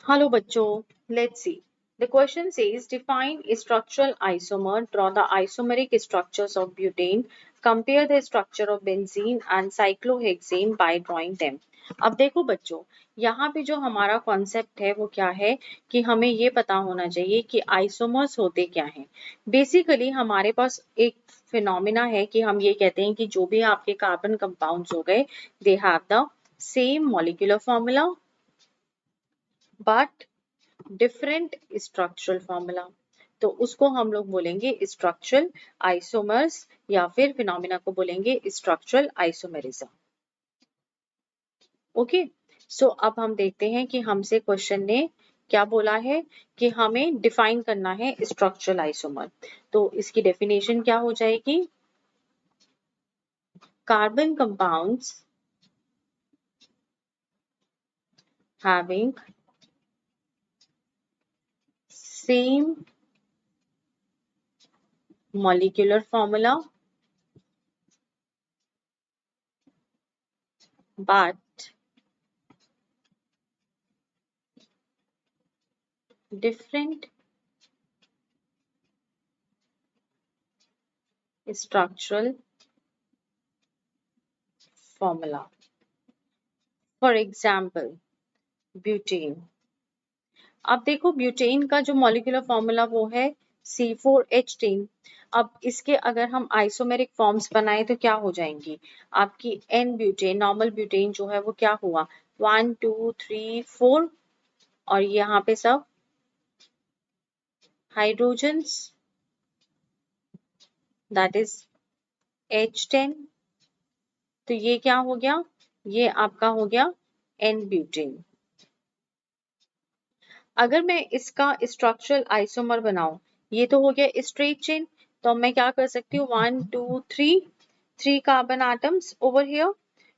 Hello बच्चों, let's see. The question says define a structural isomer, draw the isomeric structures of butane, compare the structure of benzene and cyclohexane by drawing them. अब देखो बच्चों, यहाँ पे जो हमारा concept है वो क्या है कि हमें ये पता होना चाहिए कि आइसोमर्स होते क्या हैं। बेसिकली हमारे पास एक फिनोमिना है कि हम ये कहते हैं कि जो भी आपके कार्बन कंपाउंड्स हो गए, they have the same molecular formula but different structural formula. तो उसको हम लोग बोलेंगे स्ट्रक्चरल आइसोमर्स या फिर फिनोमिना को बोलेंगे स्ट्रक्चरल आइसोमेरिज्म। ओके, सो अब हम देखते हैं कि हमसे क्वेश्चन ने क्या बोला है कि हमें डिफाइन करना है स्ट्रक्चरल आइसोमर। तो इसकी डेफिनेशन क्या हो जाएगी? Carbon compounds having same molecular formula but different structural formula. For example, butane. अब देखो ब्यूटेन का जो मॉलिक्यूलर फॉर्मूला वो है C4H10। अब इसके अगर हम आइसोमेरिक फॉर्म्स बनाए तो क्या हो जाएंगी? आपकी एन ब्यूटेन, नॉर्मल ब्यूटेन जो है वो क्या हुआ? 1 2 3 4 और यहाँ पे सब हाइड्रोजन्स, दैट इज H10। तो ये क्या हो गया? ये आपका हो गया एन ब्यूटेन। अगर मैं इसका स्ट्रक्चरल आइसोमर बनाऊं, ये तो हो गया स्ट्रेट चेन, तो मैं क्या कर सकती हूँ? 1 2 3 कार्बन एटम्स ओवर हियर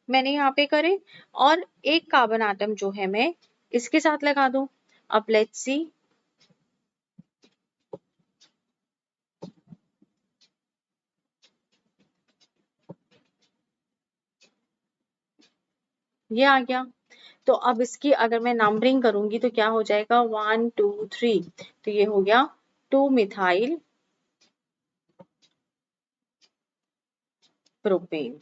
मैंने यहाँ पे करे और एक कार्बन एटम जो है मैं इसके साथ लगा दूं। अब लेट्स सी, ये आ गया। तो अब इसकी अगर मैं नंबरिंग करूंगी तो क्या हो जाएगा? 1 2 3, तो ये हो गया 2 मिथाइल प्रोपेन।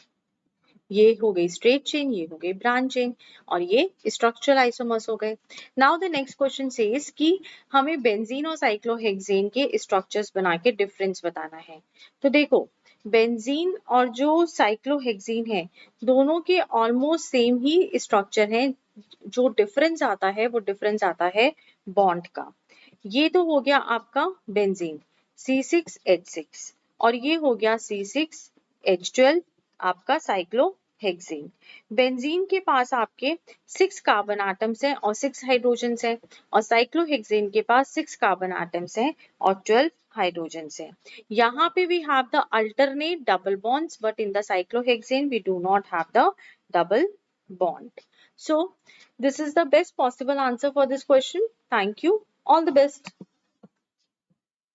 ये हो गई स्ट्रेट चेन, ये हो गई ब्रांच चेन और ये स्ट्रक्चरल आइसोमर्स हो गए। Now the next question says कि हमें बेंजीन और साइक्लोहेक्सेन के स्ट्रक्चर्स बना के डिफरेंस बताना है। तो देखो, बेंजीन और जो साइक्लोहेक्सेन है दोनों के ऑलमोस्ट सेम ही स्ट्रक्चर है। जो डिफरेंस आता है वो डिफरेंस आता है बॉन्ड का। ये तो हो गया आपका बेंजीन C6H6 और ये हो गया C6H12 आपका साइक्लोहेक्सेन। बेंजीन के पास आपके 6 कार्बन एटम्स हैं और 6 हाइड्रोजन्स हैं और साइक्लोहेक्सेन के पास 6 कार्बन एटम्स हैं और 12 हाइड्रोजन्स हैं। यहाँ पे we have the alternate double bonds but in the cyclohexane we do not have the double bond. So this is the best possible answer for this question. Thank you. All the best.